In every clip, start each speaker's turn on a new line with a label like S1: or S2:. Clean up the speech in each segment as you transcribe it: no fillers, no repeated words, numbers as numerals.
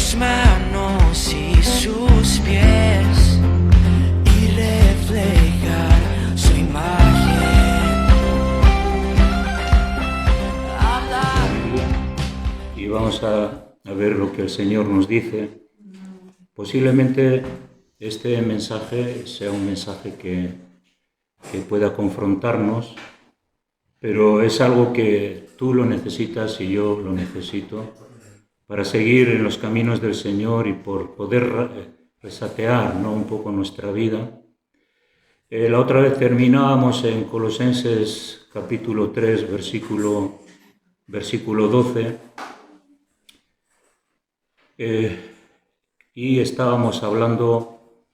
S1: sus manos y sus pies y reflejar su imagen.
S2: Y vamos a ver lo que el Señor nos dice. Posiblemente este mensaje sea un mensaje que pueda confrontarnos, pero es algo que tú lo necesitas y yo lo necesito para seguir en los caminos del Señor y por poder resatear, ¿no?, un poco nuestra vida. La otra vez terminábamos en Colosenses capítulo 3, versículo 12, y estábamos hablando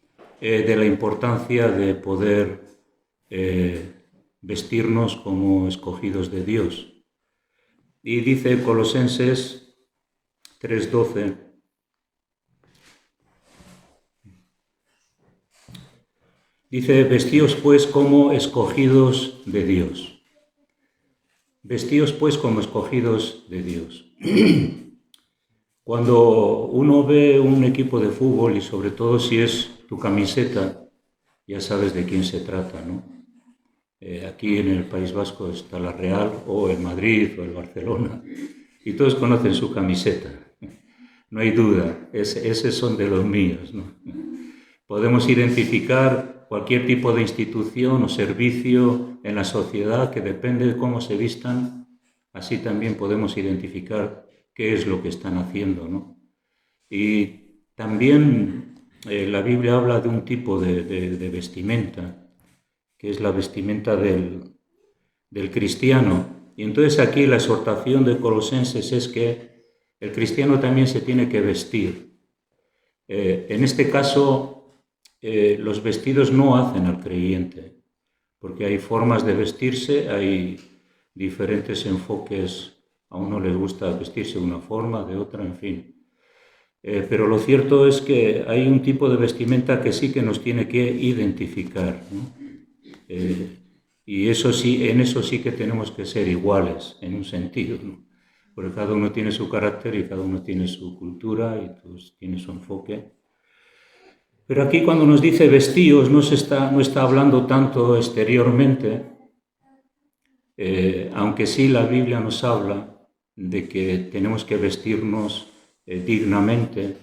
S2: de la importancia de poder vestirnos como escogidos de Dios. Y dice Colosenses 3:12, dice: vestíos pues como escogidos de Dios. Vestíos pues como escogidos de Dios. Cuando uno ve un equipo de fútbol, y sobre todo si es tu camiseta, ya sabes de quién se trata, ¿no? Aquí en el País Vasco está la Real, o el Madrid, o el Barcelona, y todos conocen su camiseta. No hay duda, esos son de los míos, ¿no? Podemos identificar cualquier tipo de institución o servicio en la sociedad que depende de cómo se vistan, así también podemos identificar qué es lo que están haciendo, ¿no? Y también la Biblia habla de un tipo de vestimenta, que es la vestimenta del cristiano. Y entonces aquí la exhortación de Colosenses es que el cristiano también se tiene que vestir. En este caso, los vestidos no hacen al creyente, porque hay formas de vestirse, hay diferentes enfoques. A uno les gusta vestirse de una forma, de otra, en fin. Pero lo cierto es que hay un tipo de vestimenta que sí que nos tiene que identificar, ¿no? Y eso sí, en eso sí que tenemos que ser iguales, en un sentido, ¿no? Porque cada uno tiene su carácter y cada uno tiene su cultura y tiene su enfoque. Pero aquí cuando nos dice vestíos no está hablando tanto exteriormente, aunque sí la Biblia nos habla de que tenemos que vestirnos dignamente,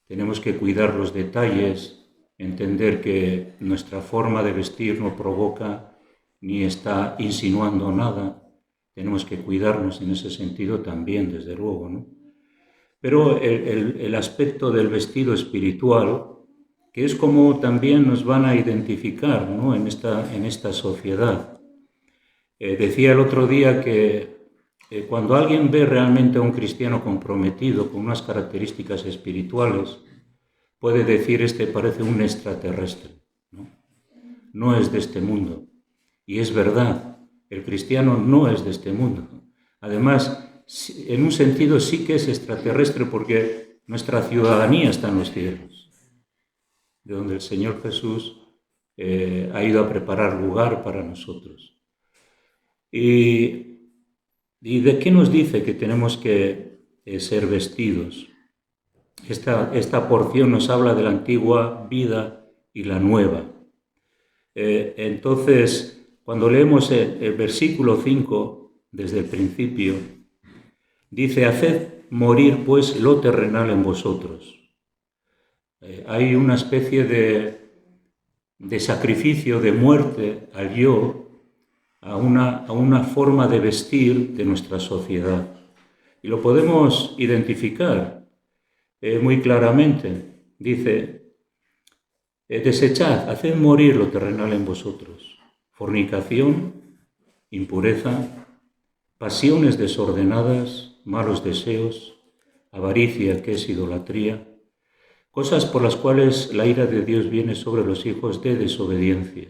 S2: tenemos que cuidar los detalles, entender que nuestra forma de vestir no provoca ni está insinuando nada. Tenemos que cuidarnos en ese sentido también, desde luego, ¿no? Pero el aspecto del vestido espiritual, que es como también nos van a identificar, ¿no?, en esta sociedad. Decía el otro día que cuando alguien ve realmente a un cristiano comprometido con unas características espirituales, puede decir: este parece un extraterrestre, ¿no? No es de este mundo. Y es verdad, el cristiano no es de este mundo. Además, en un sentido sí que es extraterrestre, porque nuestra ciudadanía está en los cielos, de donde el Señor Jesús ha ido a preparar lugar para nosotros. ¿Y de qué nos dice que tenemos que ser vestidos? Esta porción nos habla de la antigua vida y la nueva. Entonces, cuando leemos el versículo 5, desde el principio, dice: haced morir pues lo terrenal en vosotros. Hay una especie de sacrificio, de muerte al yo, a una forma de vestir de nuestra sociedad. Y lo podemos identificar muy claramente. Dice: desechad, haced morir lo terrenal en vosotros: fornicación, impureza, pasiones desordenadas, malos deseos, avaricia, que es idolatría, cosas por las cuales la ira de Dios viene sobre los hijos de desobediencia,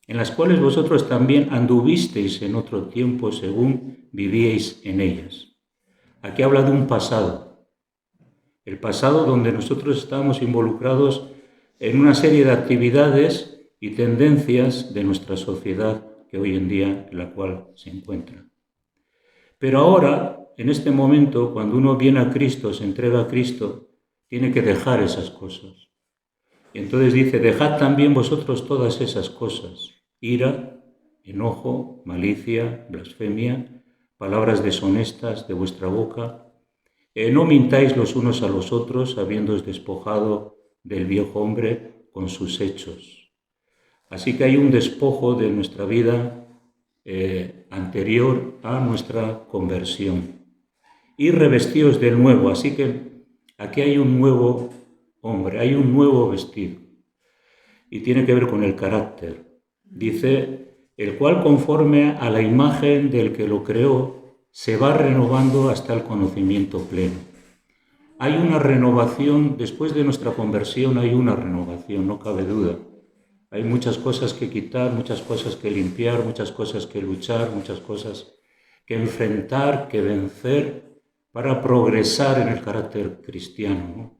S2: en las cuales vosotros también anduvisteis en otro tiempo según vivíais en ellas. Aquí habla de un pasado, el pasado donde nosotros estábamos involucrados en una serie de actividades y tendencias de nuestra sociedad que hoy en día en la cual se encuentra. Pero ahora, en este momento, cuando uno viene a Cristo, se entrega a Cristo, tiene que dejar esas cosas. Y entonces dice, dejad también vosotros todas esas cosas, ira, enojo, malicia, blasfemia, palabras deshonestas de vuestra boca. No mintáis los unos a los otros, habiéndoos despojado del viejo hombre con sus hechos. Así que hay un despojo de nuestra vida anterior a nuestra conversión. Y revestíos del nuevo, así que aquí hay un nuevo hombre, hay un nuevo vestido. Y tiene que ver con el carácter. Dice, el cual conforme a la imagen del que lo creó, se va renovando hasta el conocimiento pleno. Hay una renovación, después de nuestra conversión hay una renovación, no cabe duda. Hay muchas cosas que quitar, muchas cosas que limpiar, muchas cosas que luchar, muchas cosas que enfrentar, que vencer, para progresar en el carácter cristiano, ¿no?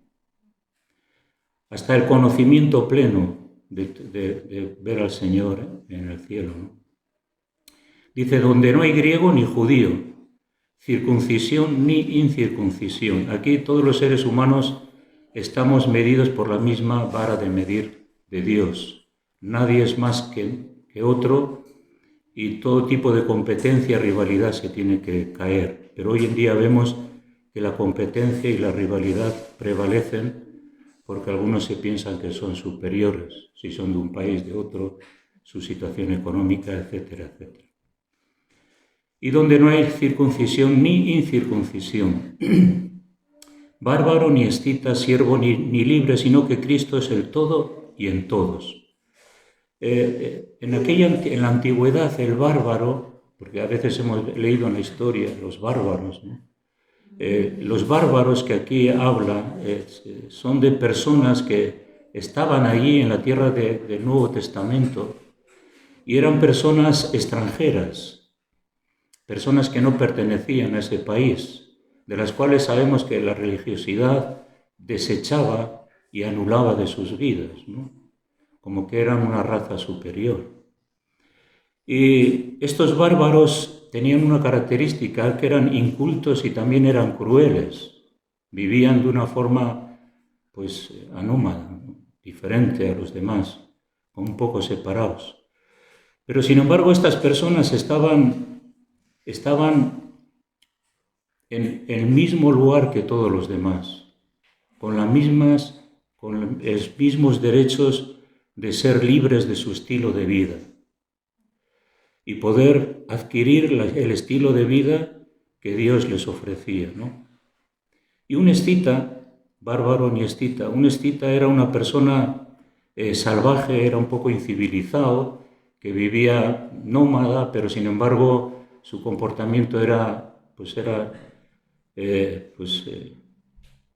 S2: Hasta el conocimiento pleno de ver al Señor en el cielo, ¿no? Dice, donde no hay griego ni judío, circuncisión ni incircuncisión. Aquí todos los seres humanos estamos medidos por la misma vara de medir de Dios. Nadie es más que otro y todo tipo de competencia, rivalidad se tiene que caer. Pero hoy en día vemos que la competencia y la rivalidad prevalecen porque algunos se piensan que son superiores, si son de un país, de otro, su situación económica, etcétera, etcétera. Y donde no hay circuncisión ni incircuncisión, bárbaro ni escita, siervo ni libre, sino que Cristo es el todo y en todos. En la antigüedad el bárbaro, porque a veces hemos leído en la historia los bárbaros, ¿no? Los bárbaros que aquí habla son de personas que estaban allí en la tierra del Nuevo Testamento y eran personas extranjeras, personas que no pertenecían a ese país, de las cuales sabemos que la religiosidad desechaba y anulaba de sus vidas, ¿no? Como que eran una raza superior. Y estos bárbaros tenían una característica, que eran incultos y también eran crueles. Vivían de una forma, pues, anómala, ¿no? Diferente a los demás, un poco separados. Pero sin embargo estas personas estaban en el mismo lugar que todos los demás, con los mismos derechos de ser libres de su estilo de vida y poder adquirir el estilo de vida que Dios les ofrecía, ¿no? Y un escita, bárbaro ni escita, un escita era una persona salvaje, era un poco incivilizado, que vivía nómada, pero sin embargo su comportamiento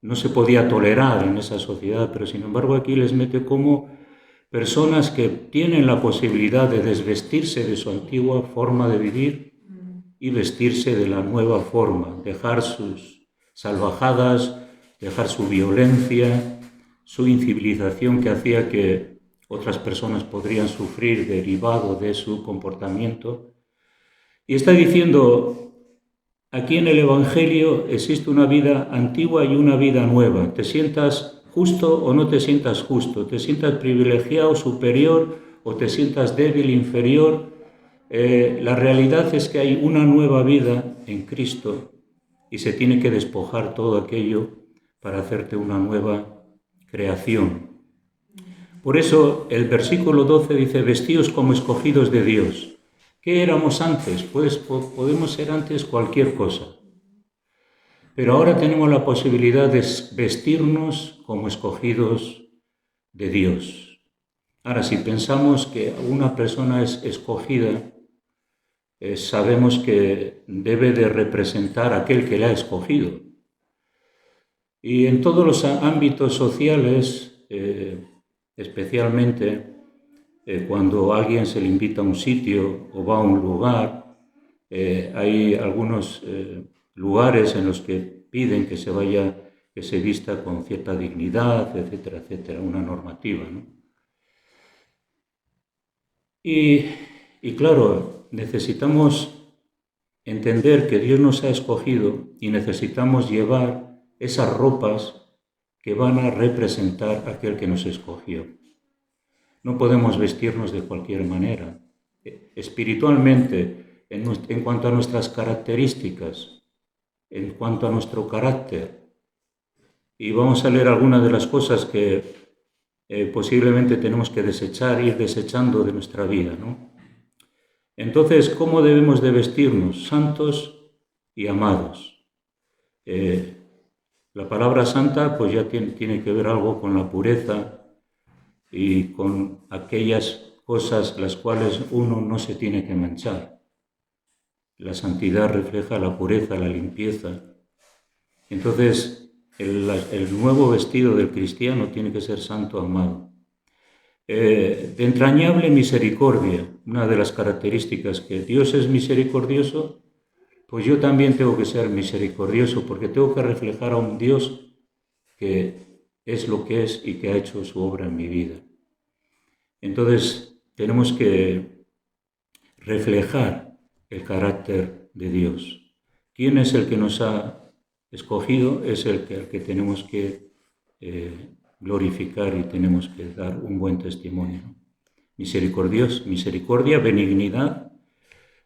S2: no se podía tolerar en esa sociedad, pero sin embargo aquí les mete como personas que tienen la posibilidad de desvestirse de su antigua forma de vivir y vestirse de la nueva forma, dejar sus salvajadas, dejar su violencia, su incivilización que hacía que otras personas podrían sufrir derivado de su comportamiento. Y está diciendo, aquí en el Evangelio existe una vida antigua y una vida nueva. Te sientas justo o no te sientas justo, te sientas privilegiado, superior o te sientas débil, inferior. La realidad es que hay una nueva vida en Cristo y se tiene que despojar todo aquello para hacerte una nueva creación. Por eso el versículo 12 dice, vestíos como escogidos de Dios. ¿Qué éramos antes? Pues podemos ser antes cualquier cosa. Pero ahora tenemos la posibilidad de vestirnos como escogidos de Dios. Ahora, si pensamos que una persona es escogida, sabemos que debe de representar a aquel que la ha escogido. Y en todos los ámbitos sociales, especialmente cuando a alguien se le invita a un sitio o va a un lugar, hay algunos lugares en los que piden que se vista con cierta dignidad, etcétera, etcétera, una normativa, ¿no? Y claro, necesitamos entender que Dios nos ha escogido y necesitamos llevar esas ropas que van a representar a aquel que nos escogió. No podemos vestirnos de cualquier manera. Espiritualmente, en cuanto a nuestras características, en cuanto a nuestro carácter, y vamos a leer algunas de las cosas que posiblemente tenemos que desechar, ir desechando de nuestra vida, ¿no? Entonces, ¿cómo debemos de vestirnos? Santos y amados. La palabra santa pues ya tiene que ver algo con la pureza y con aquellas cosas las cuales uno no se tiene que manchar. La santidad refleja la pureza, la limpieza. Entonces, el nuevo vestido del cristiano tiene que ser santo, amado. De entrañable misericordia, una de las características que Dios es misericordioso, pues yo también tengo que ser misericordioso porque tengo que reflejar a un Dios que es lo que es y que ha hecho su obra en mi vida. Entonces tenemos que reflejar el carácter de Dios. ¿Quién es el que nos ha escogido? Es el que tenemos que glorificar y tenemos que dar un buen testimonio. Misericordia, benignidad,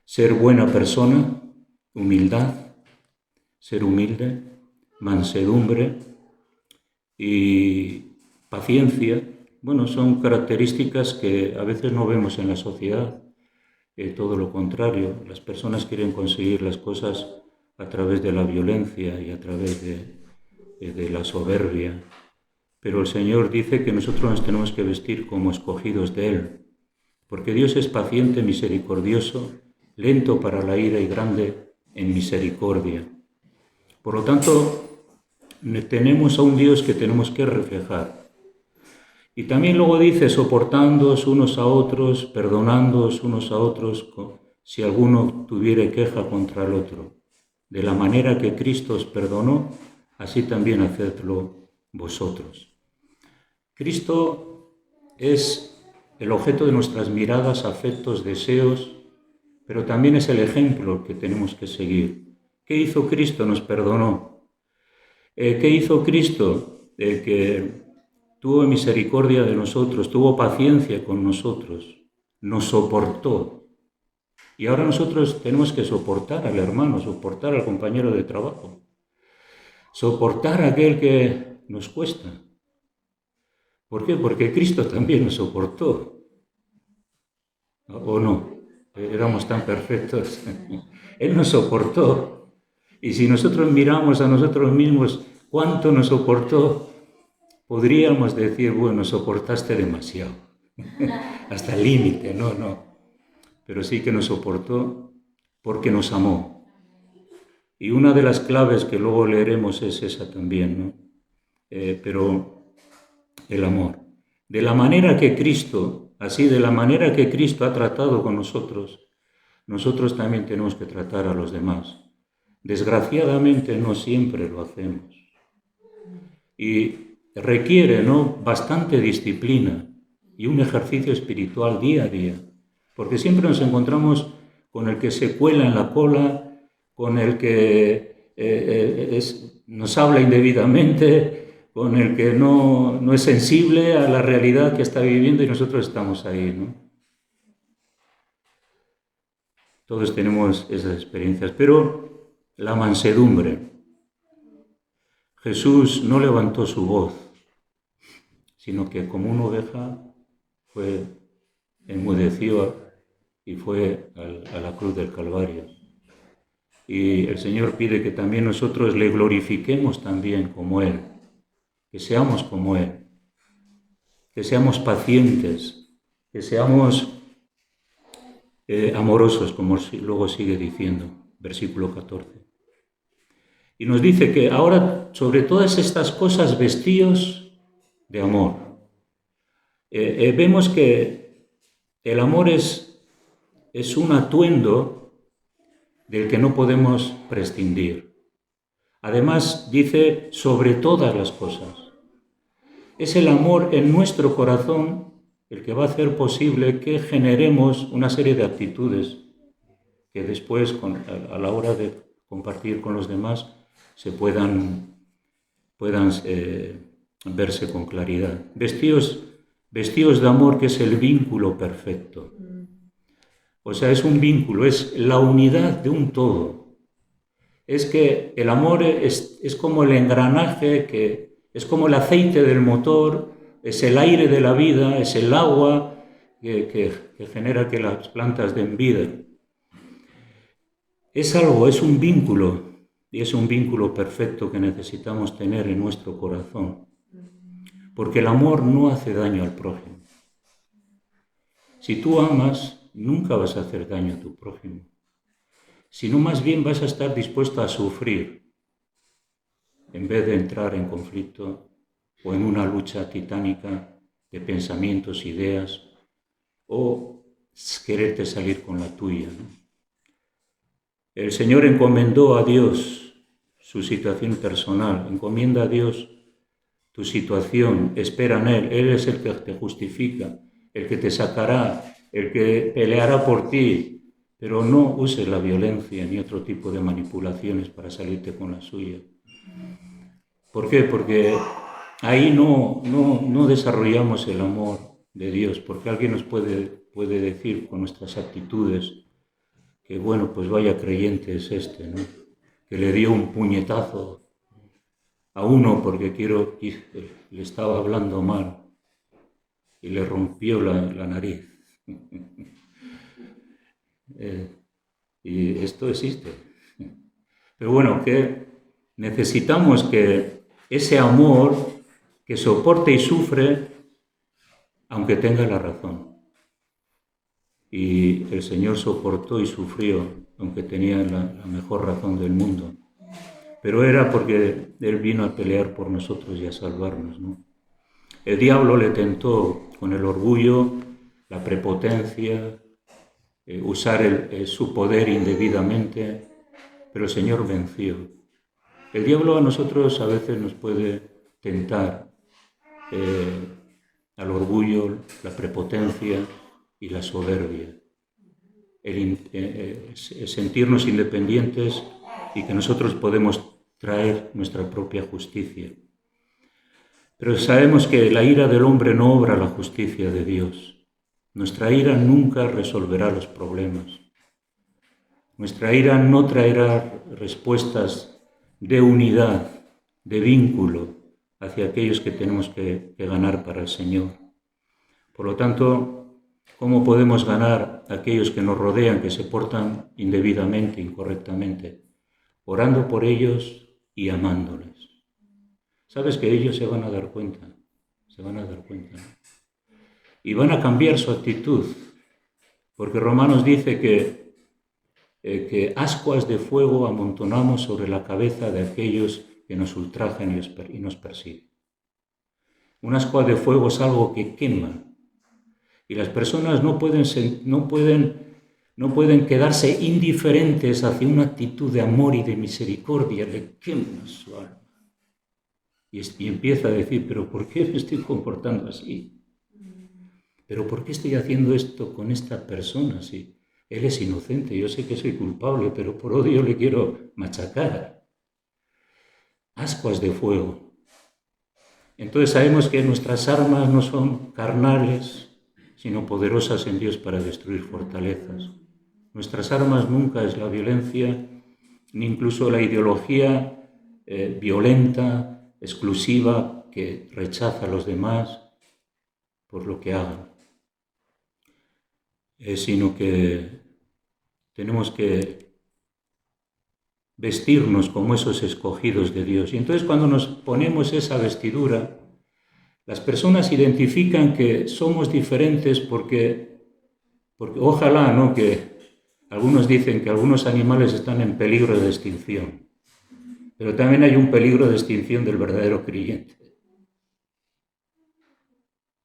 S2: ser buena persona, humildad, ser humilde, mansedumbre y paciencia. Bueno, son características que a veces no vemos en la sociedad. Todo lo contrario, las personas quieren conseguir las cosas a través de la violencia y a través de la soberbia. Pero el Señor dice que nosotros nos tenemos que vestir como escogidos de Él, porque Dios es paciente, misericordioso, lento para la ira y grande en misericordia. Por lo tanto, tenemos a un Dios que tenemos que reflejar. Y también luego dice, soportándoos unos a otros, perdonándoos unos a otros, si alguno tuviere queja contra el otro. De la manera que Cristo os perdonó, así también hacedlo vosotros. Cristo es el objeto de nuestras miradas, afectos, deseos, pero también es el ejemplo que tenemos que seguir. ¿Qué hizo Cristo? Nos perdonó. ¿Qué hizo Cristo? Que tuvo misericordia de nosotros, tuvo paciencia con nosotros, nos soportó. Y ahora nosotros tenemos que soportar al hermano, soportar al compañero de trabajo, soportar a aquel que nos cuesta. ¿Por qué? Porque Cristo también nos soportó. ¿O no? Éramos tan perfectos. Él nos soportó. Y si nosotros miramos a nosotros mismos cuánto nos soportó, podríamos decir, bueno, soportaste demasiado. Hasta el límite, no. Pero sí que nos soportó porque nos amó. Y una de las claves que luego leeremos es esa también, ¿no? Pero el amor. De la manera que Cristo, de la manera que Cristo ha tratado con nosotros, nosotros también tenemos que tratar a los demás. Desgraciadamente no siempre lo hacemos. Y requiere, ¿no?, bastante disciplina y un ejercicio espiritual día a día. Porque siempre nos encontramos con el que se cuela en la cola, con el que nos habla indebidamente, con el que no es sensible a la realidad que está viviendo y nosotros estamos ahí, ¿no? Todos tenemos esas experiencias, pero la mansedumbre. Jesús no levantó su voz, sino que como una oveja enmudeció y fue a la cruz del Calvario. Y el Señor pide que también nosotros le glorifiquemos también como Él, que seamos como Él, que seamos pacientes, que seamos amorosos, como luego sigue diciendo, versículo 14. Y nos dice que ahora, sobre todas estas cosas, vestíos de amor. Vemos que el amor es un atuendo del que no podemos prescindir. Además, dice, sobre todas las cosas. Es el amor en nuestro corazón el que va a hacer posible que generemos una serie de actitudes que después, a la hora de compartir con los demás, se puedan verse con claridad. Vestíos de amor, que es el vínculo perfecto. O sea, es un vínculo, es la unidad de un todo. Es que el amor es como el engranaje, es como el aceite del motor, es el aire de la vida, es el agua que genera que las plantas den vida. Es algo, es un vínculo, y es un vínculo perfecto que necesitamos tener en nuestro corazón. Porque el amor no hace daño al prójimo. Si tú amas, nunca vas a hacer daño a tu prójimo, sino más bien vas a estar dispuesto a sufrir en vez de entrar en conflicto o en una lucha titánica de pensamientos, ideas, o quererte salir con la tuya, ¿no? El Señor encomendó a Dios su situación personal, encomienda a Dios tu situación, espera en Él es el que te justifica, el que te sacará, el que peleará por ti, pero no uses la violencia ni otro tipo de manipulaciones para salirte con la suya. ¿Por qué? Porque ahí no desarrollamos el amor de Dios, porque alguien nos puede decir con nuestras actitudes que, bueno, pues vaya creyente es este, ¿no? Que le dio un puñetazo a uno porque le estaba hablando mal y le rompió la nariz. Y esto existe. Pero bueno, que necesitamos que ese amor que soporte y sufre, aunque tenga la razón. Y el Señor soportó y sufrió, aunque tenía la mejor razón del mundo. Pero era porque Él vino a pelear por nosotros y a salvarnos, ¿no? El diablo le tentó con el orgullo, la prepotencia, usar su poder indebidamente, pero el Señor venció. El diablo a nosotros a veces nos puede tentar al orgullo, la prepotencia y la soberbia. El sentirnos independientes y que nosotros podemos traer nuestra propia justicia. Pero sabemos que la ira del hombre no obra la justicia de Dios. Nuestra ira nunca resolverá los problemas. Nuestra ira no traerá respuestas de unidad, de vínculo hacia aquellos que tenemos que ganar para el Señor. Por lo tanto, ¿cómo podemos ganar a aquellos que nos rodean, que se portan indebidamente, incorrectamente? Orando por ellos y amándoles. Sabes que ellos se van a dar cuenta, ¿no? Y van a cambiar su actitud, porque Romanos dice que ascuas de fuego amontonamos sobre la cabeza de aquellos que nos ultrajan y nos persiguen. Un ascua de fuego es algo que quema, y las personas no pueden quedarse indiferentes hacia una actitud de amor y de misericordia, le quema su alma. Y empieza a decir, ¿pero por qué me estoy comportando así? ¿Pero por qué estoy haciendo esto con esta persona? Si él es inocente, yo sé que soy culpable, pero por odio le quiero machacar. Ascuas de fuego. Entonces sabemos que nuestras armas no son carnales, sino poderosas en Dios para destruir fortalezas. Nuestras armas nunca es la violencia, ni incluso la ideología violenta, exclusiva, que rechaza a los demás por lo que hagan, sino que tenemos que vestirnos como esos escogidos de Dios. Y entonces cuando nos ponemos esa vestidura, las personas identifican que somos diferentes porque ojalá, ¿no?, que algunos dicen que algunos animales están en peligro de extinción. Pero también hay un peligro de extinción del verdadero creyente.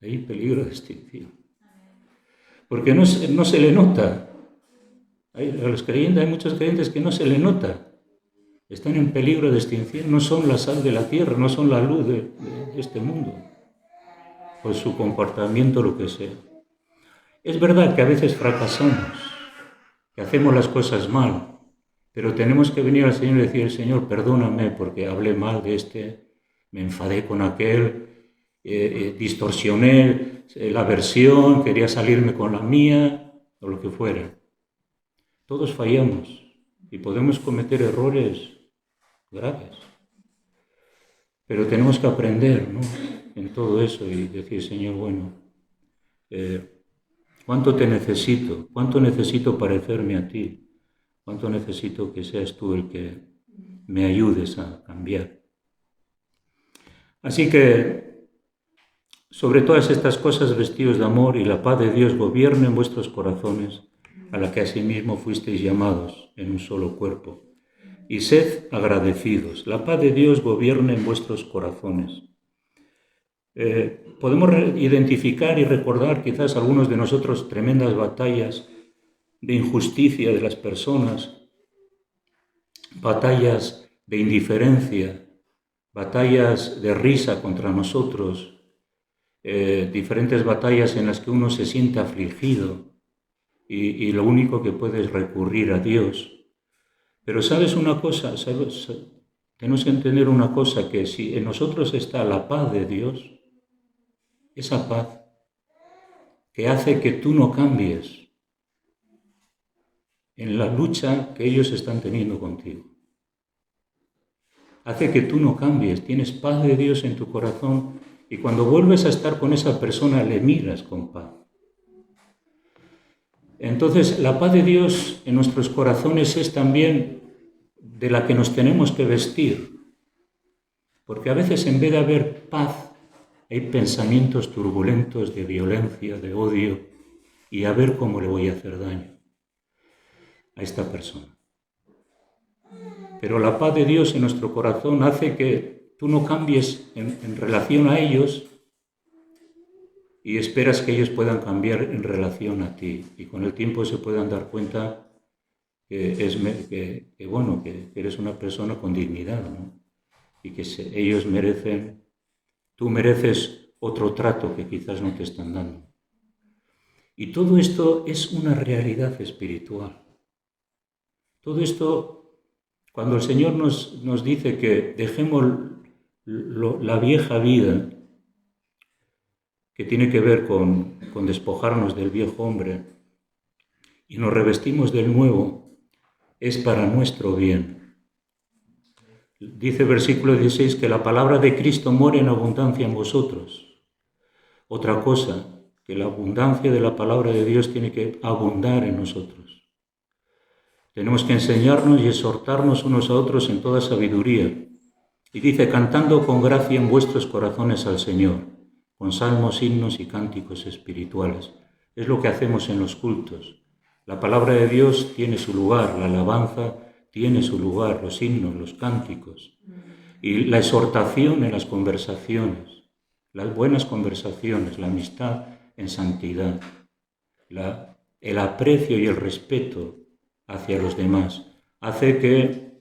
S2: Hay peligro de extinción. Porque no se le nota. A los creyentes, hay muchos creyentes que no se le nota. Están en peligro de extinción, no son la sal de la tierra, no son la luz de este mundo. Por su comportamiento, lo que sea. Es verdad que a veces fracasamos, que hacemos las cosas mal. Pero tenemos que venir al Señor y decir, Señor, perdóname porque hablé mal de este, me enfadé con aquel, distorsioné la versión, quería salirme con la mía, o lo que fuera. Todos fallamos y podemos cometer errores graves. Pero tenemos que aprender, ¿no?, en todo eso y decir, Señor, bueno, ¿cuánto te necesito? ¿Cuánto necesito parecerme a ti? ¿Cuánto necesito que seas tú el que me ayudes a cambiar? Así que, sobre todas estas cosas, vestidos de amor, y la paz de Dios gobierne en vuestros corazones, a la que asimismo fuisteis llamados en un solo cuerpo. Y sed agradecidos. La paz de Dios gobierne en vuestros corazones. Podemos identificar y recordar quizás algunos de nosotros tremendas batallas de injusticia de las personas, batallas de indiferencia, batallas de risa contra nosotros, diferentes batallas en las que uno se siente afligido y lo único que puede es recurrir a Dios. Pero ¿sabes una cosa? Tenemos que entender una cosa, que si en nosotros está la paz de Dios, esa paz que hace que tú no cambies en la lucha que ellos están teniendo contigo. Hace que tú no cambies, tienes paz de Dios en tu corazón y cuando vuelves a estar con esa persona le miras con paz. Entonces, la paz de Dios en nuestros corazones es también de la que nos tenemos que vestir, porque a veces en vez de haber paz, hay pensamientos turbulentos de violencia, de odio, y a ver cómo le voy a hacer daño a esta persona. Pero la paz de Dios en nuestro corazón hace que tú no cambies en relación a ellos y esperas que ellos puedan cambiar en relación a ti. Y con el tiempo se puedan dar cuenta que eres una persona con dignidad, ¿no? Y que ellos merecen, tú mereces otro trato que quizás no te están dando. Y todo esto es una realidad espiritual. Todo esto, cuando el Señor nos dice que dejemos la vieja vida, que tiene que ver con despojarnos del viejo hombre, y nos revestimos del nuevo, es para nuestro bien. Dice el versículo 16 que la palabra de Cristo mora en abundancia en vosotros. Otra cosa, que la abundancia de la palabra de Dios tiene que abundar en nosotros. Tenemos que enseñarnos y exhortarnos unos a otros en toda sabiduría. Y dice, cantando con gracia en vuestros corazones al Señor, con salmos, himnos y cánticos espirituales. Es lo que hacemos en los cultos. La palabra de Dios tiene su lugar, la alabanza tiene su lugar, los himnos, los cánticos. Y la exhortación en las conversaciones, las buenas conversaciones, la amistad en santidad, el aprecio y el respeto hacia los demás, hace que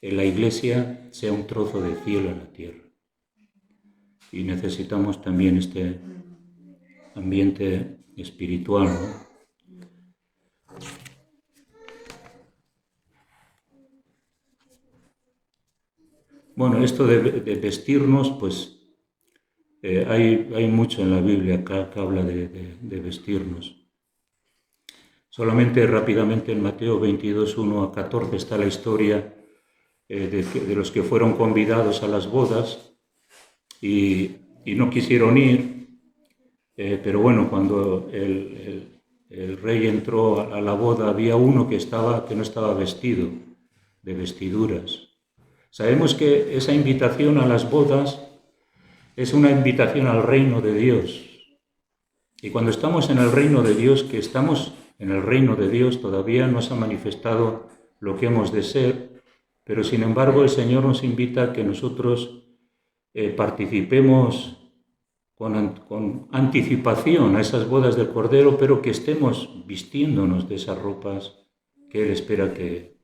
S2: la Iglesia sea un trozo de cielo en la tierra. Y necesitamos también este ambiente espiritual, ¿no? Bueno, esto de vestirnos, pues hay mucho en la Biblia que habla de vestirnos. Solamente rápidamente en Mateo 22, 1 a 14 está la historia de los que fueron convidados a las bodas y no quisieron ir, pero bueno, cuando el rey entró a la boda había uno que no estaba vestido de vestiduras. Sabemos que esa invitación a las bodas es una invitación al reino de Dios. Y cuando estamos en el reino de Dios, que estamos en el reino de Dios, todavía no se ha manifestado lo que hemos de ser, pero sin embargo el Señor nos invita a que nosotros participemos con anticipación a esas bodas del Cordero, pero que estemos vistiéndonos de esas ropas que Él espera que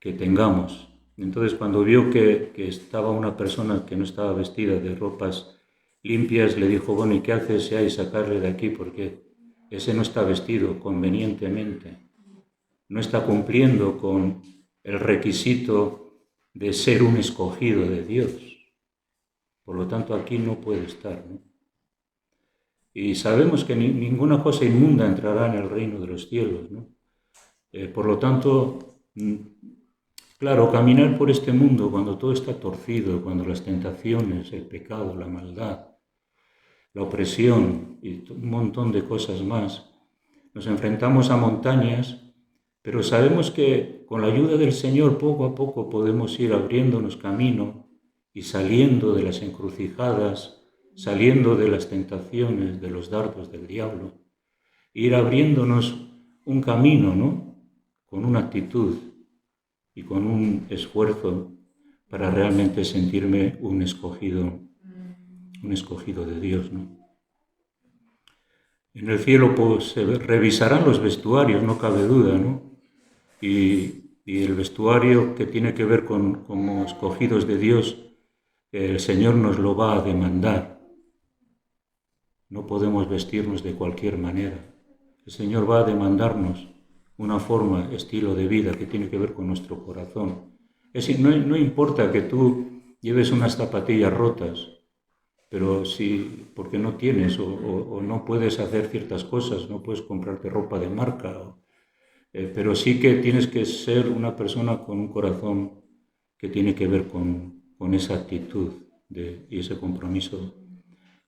S2: tengamos. Entonces, cuando vio que estaba una persona que no estaba vestida de ropas limpias, le dijo, bueno, ¿y qué haces si hay sacarle de aquí? Porque ese no está vestido convenientemente, no está cumpliendo con el requisito de ser un escogido de Dios. Por lo tanto, aquí no puede estar, ¿no? Y sabemos que ninguna cosa inmunda entrará en el reino de los cielos, ¿no? Por lo tanto, claro, caminar por este mundo cuando todo está torcido, cuando las tentaciones, el pecado, la maldad, la opresión y un montón de cosas más, nos enfrentamos a montañas, pero sabemos que con la ayuda del Señor poco a poco podemos ir abriéndonos camino y saliendo de las encrucijadas, saliendo de las tentaciones, de los dardos del diablo, ir abriéndonos un camino, ¿no? Con una actitud y con un esfuerzo para realmente sentirme un escogido de Dios, ¿no? En el cielo pues se revisarán los vestuarios, no cabe duda, ¿no? Y el vestuario que tiene que ver como escogidos de Dios, el Señor nos lo va a demandar. No podemos vestirnos de cualquier manera. El Señor va a demandarnos una forma, estilo de vida que tiene que ver con nuestro corazón. Es decir, no importa que tú lleves unas zapatillas rotas, pero si, porque no tienes o no puedes hacer ciertas cosas, no puedes comprarte ropa de marca, pero sí que tienes que ser una persona con un corazón que tiene que ver con esa actitud y ese compromiso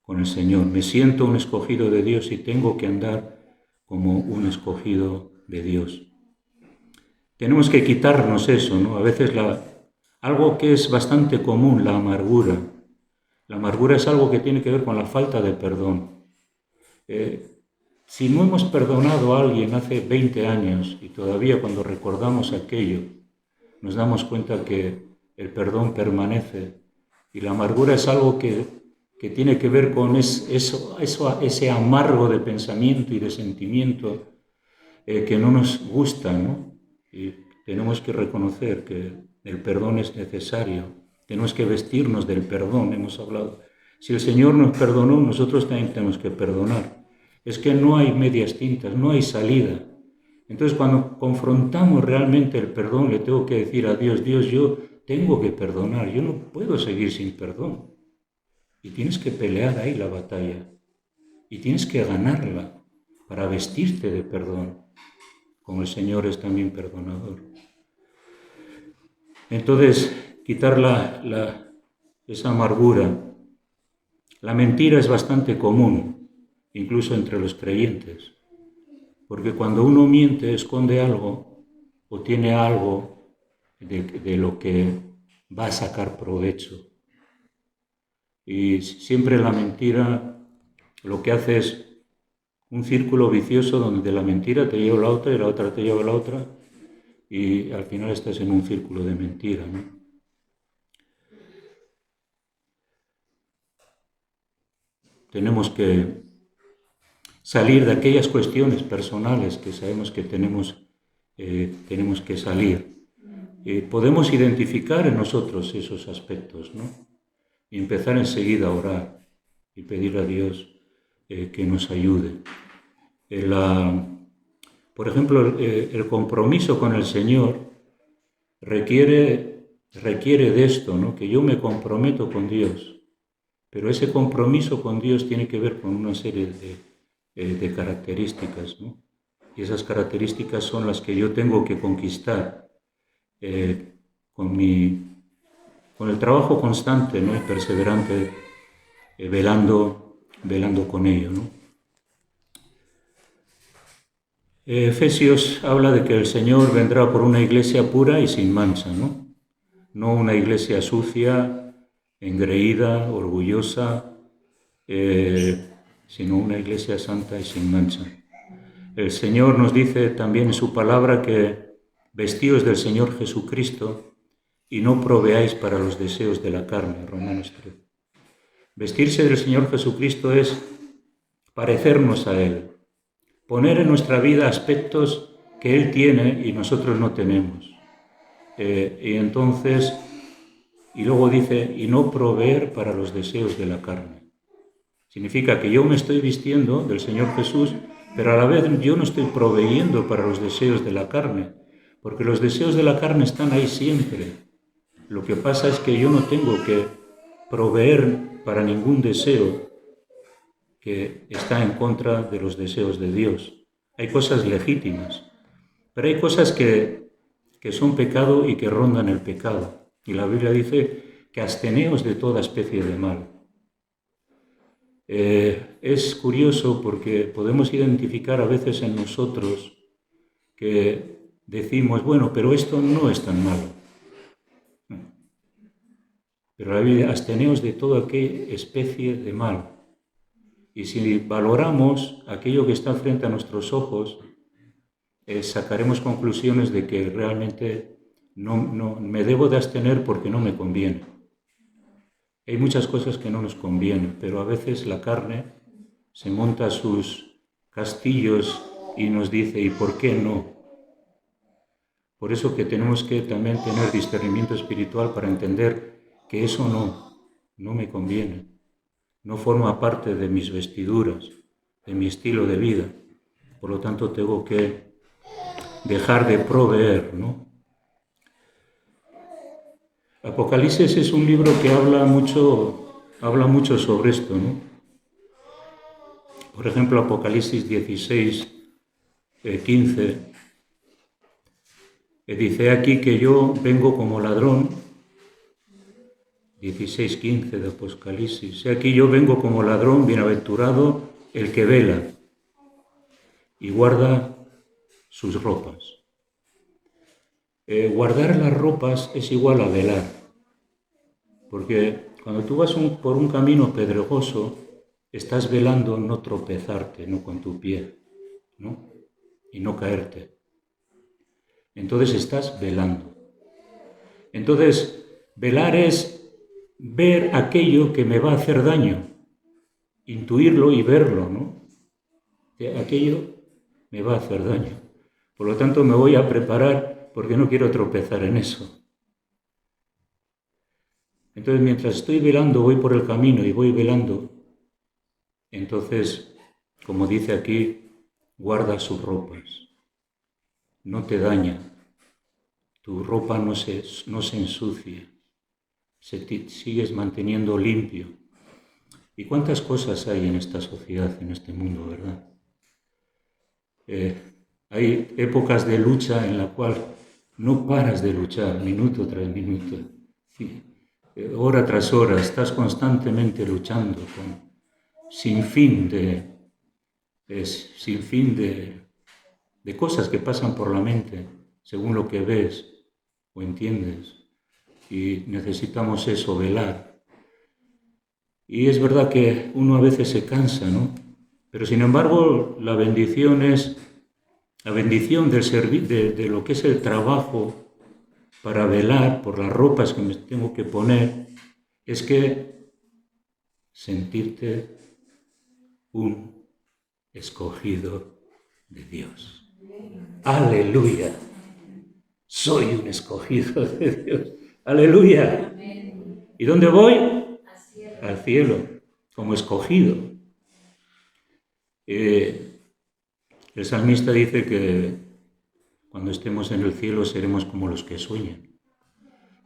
S2: con el Señor. Me siento un escogido de Dios y tengo que andar como un escogido de Dios. Tenemos que quitarnos eso, ¿no? A veces algo que es bastante común, la amargura. La amargura es algo que tiene que ver con la falta de perdón. Si no hemos perdonado a alguien hace 20 años y todavía cuando recordamos aquello nos damos cuenta que el perdón permanece y la amargura es algo que tiene que ver con ese amargo de pensamiento y de sentimiento que no nos gusta, ¿no? Y tenemos que reconocer que el perdón es necesario. Tenemos que vestirnos del perdón, hemos hablado. Si el Señor nos perdonó, nosotros también tenemos que perdonar. Es que no hay medias tintas, no hay salida. Entonces, cuando confrontamos realmente el perdón, le tengo que decir a Dios, Dios, yo tengo que perdonar, yo no puedo seguir sin perdón. Y tienes que pelear ahí la batalla. Y tienes que ganarla para vestirte de perdón, como el Señor es también perdonador. Entonces, quitar esa amargura. La mentira es bastante común, incluso entre los creyentes, porque cuando uno miente, esconde algo o tiene algo de lo que va a sacar provecho. Y siempre la mentira lo que hace es un círculo vicioso donde la mentira te lleva a la otra y la otra te lleva a la otra y al final estás en un círculo de mentira, ¿no? Tenemos que salir de aquellas cuestiones personales que sabemos que tenemos que salir. Podemos identificar en nosotros esos aspectos, ¿no? Y empezar enseguida a orar y pedir a Dios que nos ayude. Por ejemplo, el compromiso con el Señor requiere de esto, ¿no? Que yo me comprometo con Dios. Pero ese compromiso con Dios tiene que ver con una serie de características, ¿no? Y esas características son las que yo tengo que conquistar con el trabajo constante, ¿no? Y perseverante, velando con ello, ¿no? Efesios habla de que el Señor vendrá por una iglesia pura y sin mancha, ¿no? No una iglesia sucia, engreída, orgullosa, sino una iglesia santa y sin mancha. El Señor nos dice también en su palabra que vestíos del Señor Jesucristo y no proveáis para los deseos de la carne, Romanos 3. Vestirse del Señor Jesucristo es parecernos a Él, poner en nuestra vida aspectos que Él tiene y nosotros no tenemos. Y luego dice, y no proveer para los deseos de la carne. Significa que yo me estoy vistiendo del Señor Jesús, pero a la vez yo no estoy proveyendo para los deseos de la carne, porque los deseos de la carne están ahí siempre. Lo que pasa es que yo no tengo que proveer para ningún deseo que está en contra de los deseos de Dios. Hay cosas legítimas, pero hay cosas que son pecado y que rondan el pecado. Y la Biblia dice que absteneos de toda especie de mal. Es curioso porque podemos identificar a veces en nosotros que decimos, bueno, pero esto no es tan malo. Pero la Biblia, absteneos de toda especie de mal. Y si valoramos aquello que está frente a nuestros ojos, sacaremos conclusiones de que realmente no me debo de abstener porque no me conviene. Hay muchas cosas que no nos convienen, pero a veces la carne se monta sus castillos y nos dice, ¿y por qué no? Por eso que tenemos que también tener discernimiento espiritual para entender que eso no me conviene, no forma parte de mis vestiduras, de mi estilo de vida. Por lo tanto, tengo que dejar de proveer, ¿no? Apocalipsis es un libro que habla mucho sobre esto, ¿no? Por ejemplo, Apocalipsis 16, 15, dice aquí que yo vengo como ladrón, 16:15 de Apocalipsis, aquí yo vengo como ladrón, bienaventurado el que vela y guarda sus ropas. Guardar las ropas es igual a velar, porque cuando tú vas por un camino pedregoso, estás velando no tropezarte, no con tu pie, ¿no? Y no caerte. Entonces estás velando. Entonces, velar es ver aquello que me va a hacer daño, intuirlo y verlo, ¿no? Que aquello me va a hacer daño. Por lo tanto, me voy a preparar porque no quiero tropezar en eso. Entonces, mientras estoy velando, voy por el camino y voy velando, entonces, como dice aquí, guarda sus ropas, no te daña, tu ropa no se ensucia, sigues manteniendo limpio. ¿Y cuántas cosas hay en esta sociedad, en este mundo, verdad? Hay épocas de lucha en la cual no paras de luchar, minuto tras minuto, hora tras hora, estás constantemente luchando sin fin de cosas que pasan por la mente, según lo que ves o entiendes. Y necesitamos eso, velar. Y es verdad que uno a veces se cansa, ¿no? Pero sin embargo, la bendición de lo que es el trabajo para velar por las ropas que me tengo que poner, es que sentirte un escogido de Dios. ¡Aleluya! Soy un escogido de Dios. ¡Aleluya! ¿Y dónde voy? Al cielo, como escogido. El salmista dice que cuando estemos en el cielo seremos como los que sueñan.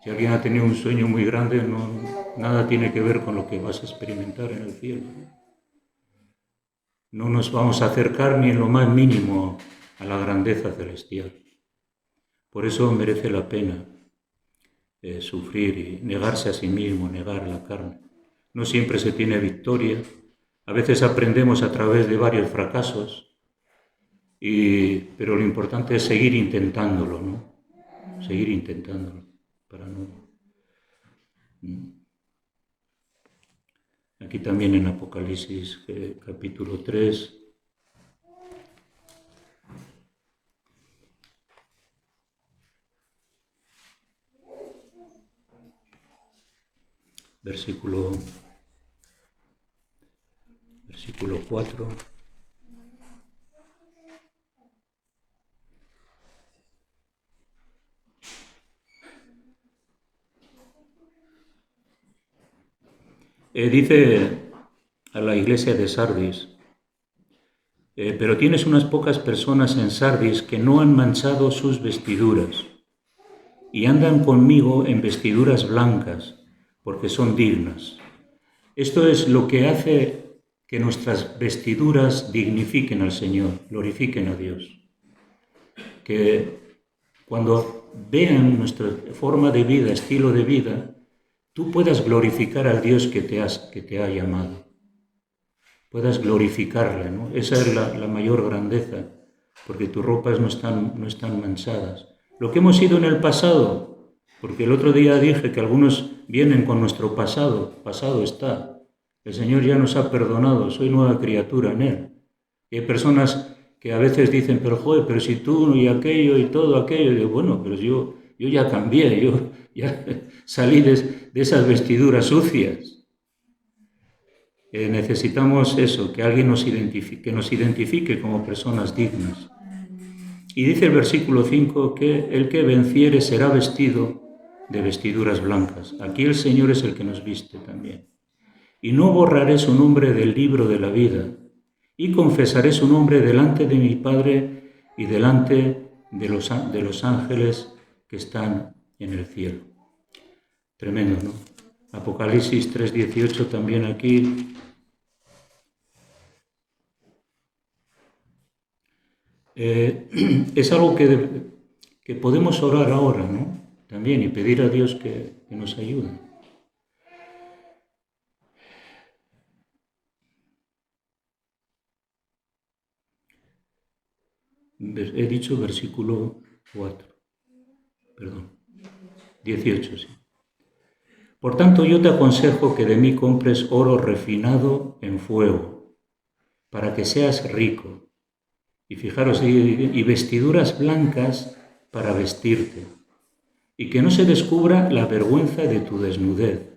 S2: Si alguien ha tenido un sueño muy grande, nada tiene que ver con lo que vas a experimentar en el cielo. No nos vamos a acercar ni en lo más mínimo a la grandeza celestial. Por eso merece la pena sufrir y negarse a sí mismo, negar la carne. No siempre se tiene victoria. A veces aprendemos a través de varios fracasos. Pero lo importante es seguir intentándolo, ¿no? Seguir intentándolo para no. Aquí también en Apocalipsis capítulo 3. Versículo 4. Dice a la iglesia de Sardis, pero tienes unas pocas personas en Sardis que no han manchado sus vestiduras y andan conmigo en vestiduras blancas, porque son dignas. Esto es lo que hace que nuestras vestiduras dignifiquen al Señor, glorifiquen a Dios. Que cuando vean nuestra forma de vida, estilo de vida, tú puedas glorificar al Dios que te ha llamado. Puedas glorificarle, ¿no? Esa es la mayor grandeza, porque tus ropas no están manchadas. Lo que hemos sido en el pasado, porque el otro día dije que algunos vienen con nuestro pasado está. El Señor ya nos ha perdonado, soy nueva criatura en Él. Y hay personas que a veces dicen, pero si tú y aquello y todo aquello, y digo, bueno, pero yo ya cambié, yo ya salí de esas vestiduras sucias. Necesitamos eso, que alguien nos identifique como personas dignas. Y dice el versículo 5 que el que venciere será vestido de vestiduras blancas. Aquí el Señor es el que nos viste también. Y no borraré su nombre del libro de la vida, y confesaré su nombre delante de mi Padre y delante de los ángeles que están en el cielo. Tremendo, ¿no? Apocalipsis 3:18 también aquí. Es algo que podemos orar ahora, ¿no? También, y pedir a Dios que nos ayude. He dicho versículo 18, sí. Por tanto, yo te aconsejo que de mí compres oro refinado en fuego, para que seas rico. Y fijaros, y vestiduras blancas para vestirte, y que no se descubra la vergüenza de tu desnudez,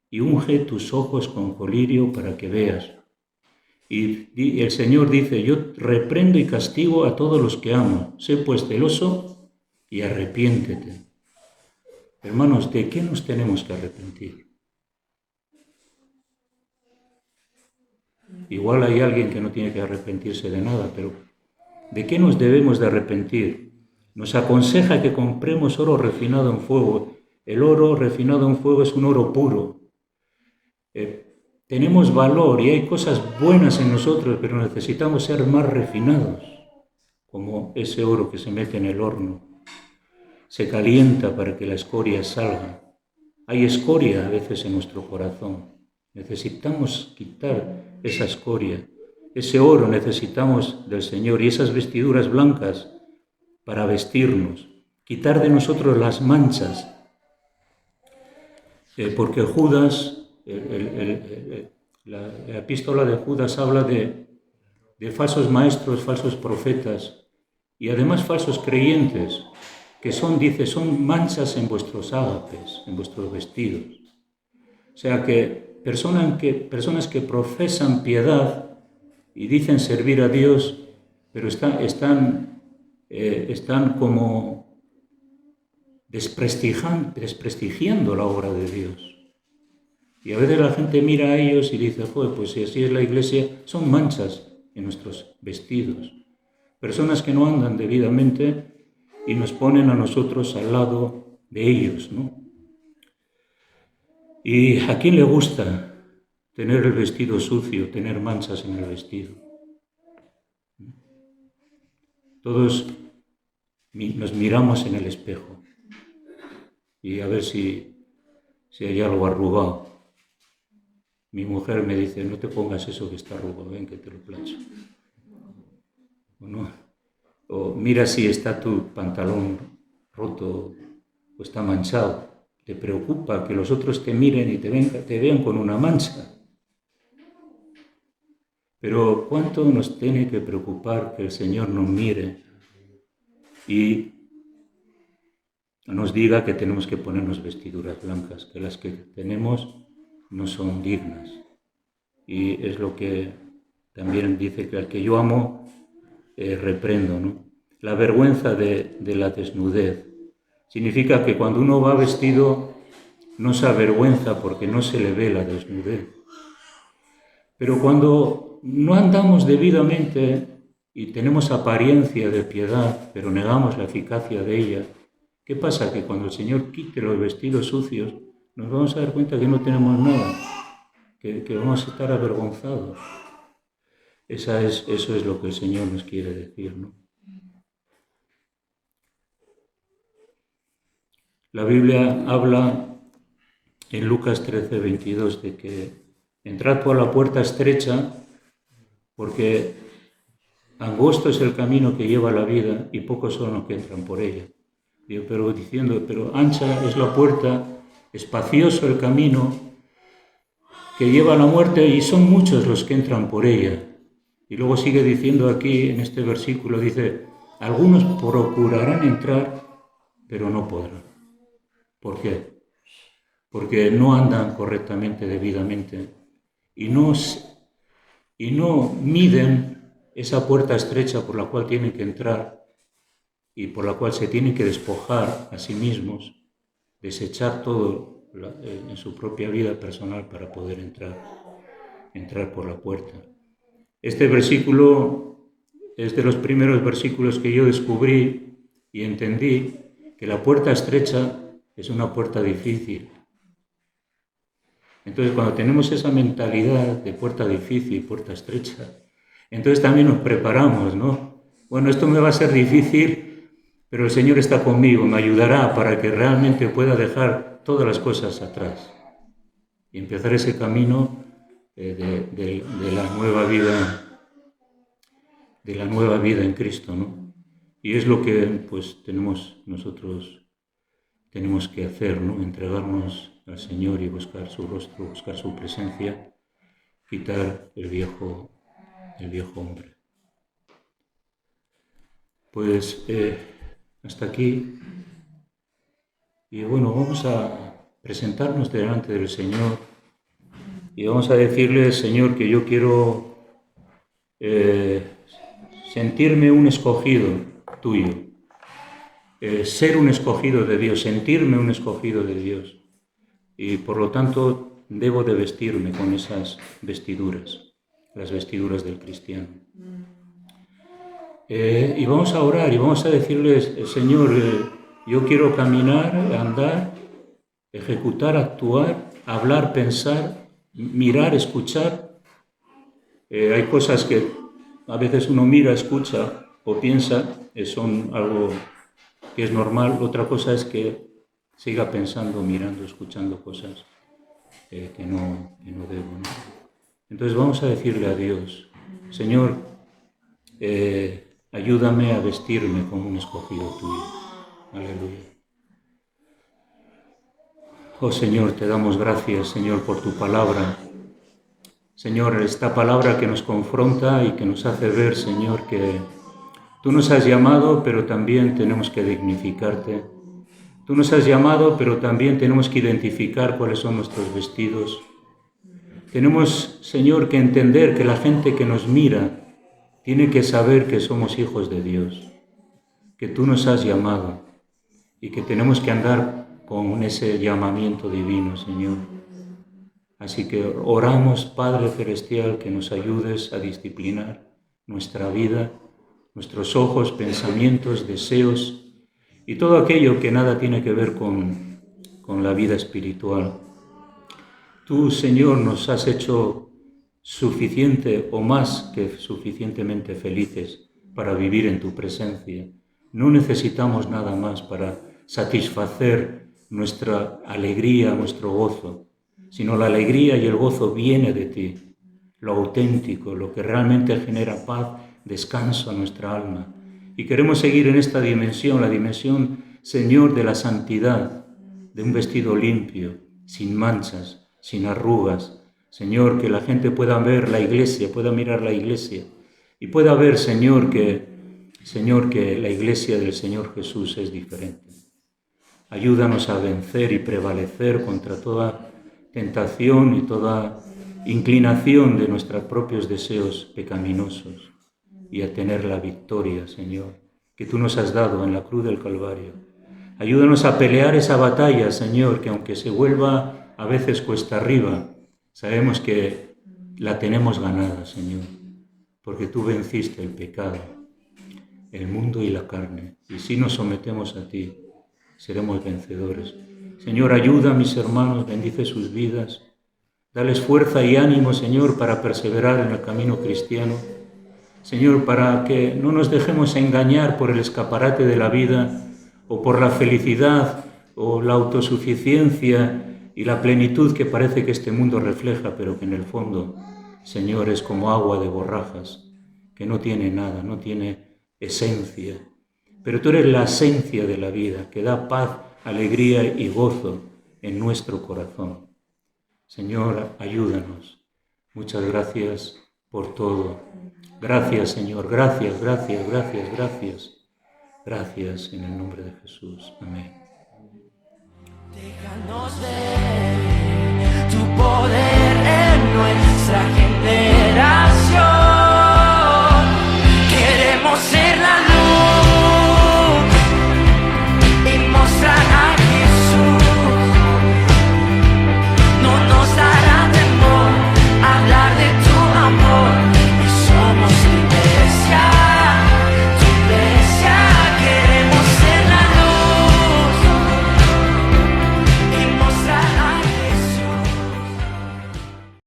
S2: y unge tus ojos con colirio para que veas. Y el Señor dice, yo reprendo y castigo a todos los que amo. Sé pues celoso y arrepiéntete. Hermanos, ¿de qué nos tenemos que arrepentir? Igual hay alguien que no tiene que arrepentirse de nada, pero ¿de qué nos debemos de arrepentir? Nos aconseja que compremos oro refinado en fuego. El oro refinado en fuego es un oro puro. Tenemos valor y hay cosas buenas en nosotros, pero necesitamos ser más refinados, como ese oro que se mete en el horno. Se calienta para que la escoria salga. Hay escoria a veces en nuestro corazón. Necesitamos quitar esa escoria. Ese oro necesitamos del Señor y esas vestiduras blancas para vestirnos. Quitar de nosotros las manchas. Porque Judas... La epístola de Judas habla de falsos maestros, falsos profetas y además falsos creyentes que son manchas en vuestros ágapes, en vuestros vestidos. O sea que personas que profesan piedad y dicen servir a Dios, pero están como desprestigiando la obra de Dios. Y a veces la gente mira a ellos y dice, pues si así es la iglesia, son manchas en nuestros vestidos. Personas que no andan debidamente y nos ponen a nosotros al lado de ellos, ¿no? ¿Y a quién le gusta tener el vestido sucio, tener manchas en el vestido? Todos nos miramos en el espejo y a ver si hay algo arrugado. Mi mujer me dice, no te pongas eso que está arrugado, ven que te lo plancho. O mira si está tu pantalón roto o está manchado. Te preocupa que los otros te miren y te vean con una mancha. Pero ¿cuánto nos tiene que preocupar que el Señor nos mire y nos diga que tenemos que ponernos vestiduras blancas, que las que tenemos no son dignas? Y es lo que también dice que al que yo amo reprendo, ¿no? La vergüenza de la desnudez significa que cuando uno va vestido no se avergüenza porque no se le ve la desnudez. Pero cuando no andamos debidamente y tenemos apariencia de piedad, pero negamos la eficacia de ella, ¿qué pasa? Que cuando el Señor quite los vestidos sucios, nos vamos a dar cuenta que no tenemos nada, que vamos a estar avergonzados. Eso es lo que el Señor nos quiere decir, ¿no? La Biblia habla en Lucas 13:22 de que entrad por la puerta estrecha, porque angosto es el camino que lleva a la vida y pocos son los que entran por ella. Pero ancha es la puerta, espacioso el camino que lleva a la muerte y son muchos los que entran por ella. Y luego sigue diciendo aquí en este versículo, dice, algunos procurarán entrar, pero no podrán. ¿Por qué? Porque no andan correctamente, debidamente, y no miden esa puerta estrecha por la cual tienen que entrar y por la cual se tienen que despojar a sí mismos, desechar todo en su propia vida personal para poder entrar por la puerta. Este versículo es de los primeros versículos que yo descubrí y entendí que la puerta estrecha es una puerta difícil. Entonces, cuando tenemos esa mentalidad de puerta difícil, puerta estrecha, entonces también nos preparamos, ¿no? Bueno, esto me va a ser difícil, pero el Señor está conmigo, me ayudará para que realmente pueda dejar todas las cosas atrás y empezar ese camino de la nueva vida en Cristo, ¿no? Y es lo que pues nosotros tenemos que hacer, ¿no? Entregarnos al Señor y buscar su rostro, buscar su presencia, quitar el viejo hombre. Pues hasta aquí. Y bueno, vamos a presentarnos delante del Señor y vamos a decirle, Señor, que yo quiero sentirme un escogido tuyo, ser un escogido de Dios, sentirme un escogido de Dios. Y por lo tanto debo de vestirme con esas vestiduras, las vestiduras del cristiano. Y vamos a orar y vamos a decirles, Señor, yo quiero caminar, andar, ejecutar, actuar, hablar, pensar, mirar, escuchar. Hay cosas que a veces uno mira, escucha o piensa, son algo que es normal. Otra cosa es que siga pensando, mirando, escuchando cosas que no debo, ¿no? Entonces vamos a decirle a Dios, Señor, ayúdame a vestirme como un escogido tuyo. Aleluya. Oh Señor, te damos gracias, Señor, por tu palabra. Señor, esta palabra que nos confronta y que nos hace ver, Señor, que tú nos has llamado, pero también tenemos que dignificarte. Tú nos has llamado, pero también tenemos que identificar cuáles son nuestros vestidos. Tenemos, Señor, que entender que la gente que nos mira tiene que saber que somos hijos de Dios, que tú nos has llamado y que tenemos que andar con ese llamamiento divino, Señor. Así que oramos, Padre Celestial, que nos ayudes a disciplinar nuestra vida, nuestros ojos, pensamientos, deseos y todo aquello que nada tiene que ver con la vida espiritual. Tú, Señor, nos has hecho suficiente o más que suficientemente felices para vivir en tu presencia. No necesitamos nada más para satisfacer nuestra alegría, nuestro gozo, sino la alegría y el gozo viene de ti, lo auténtico, lo que realmente genera paz, descanso a nuestra alma. Y queremos seguir en esta dimensión, la dimensión, Señor, de la santidad, de un vestido limpio, sin manchas, sin arrugas. Señor, que la gente pueda ver la iglesia, pueda mirar la iglesia y pueda ver, Señor, que la iglesia del Señor Jesús es diferente. Ayúdanos a vencer y prevalecer contra toda tentación y toda inclinación de nuestros propios deseos pecaminosos y a tener la victoria, Señor, que tú nos has dado en la cruz del Calvario. Ayúdanos a pelear esa batalla, Señor, que aunque se vuelva a veces cuesta arriba, sabemos que la tenemos ganada, Señor, porque tú venciste el pecado, el mundo y la carne. Y si nos sometemos a ti, seremos vencedores. Señor, ayuda a mis hermanos, bendice sus vidas. Dales fuerza y ánimo, Señor, para perseverar en el camino cristiano. Señor, para que no nos dejemos engañar por el escaparate de la vida o por la felicidad o la autosuficiencia y la plenitud que parece que este mundo refleja, pero que en el fondo, Señor, es como agua de borrajas, que no tiene nada, no tiene esencia. Pero tú eres la esencia de la vida, que da paz, alegría y gozo en nuestro corazón. Señor, ayúdanos. Muchas gracias por todo. Gracias, Señor. Gracias, gracias, gracias, gracias. Gracias en el nombre de Jesús. Amén.
S1: Déjanos ver tu poder.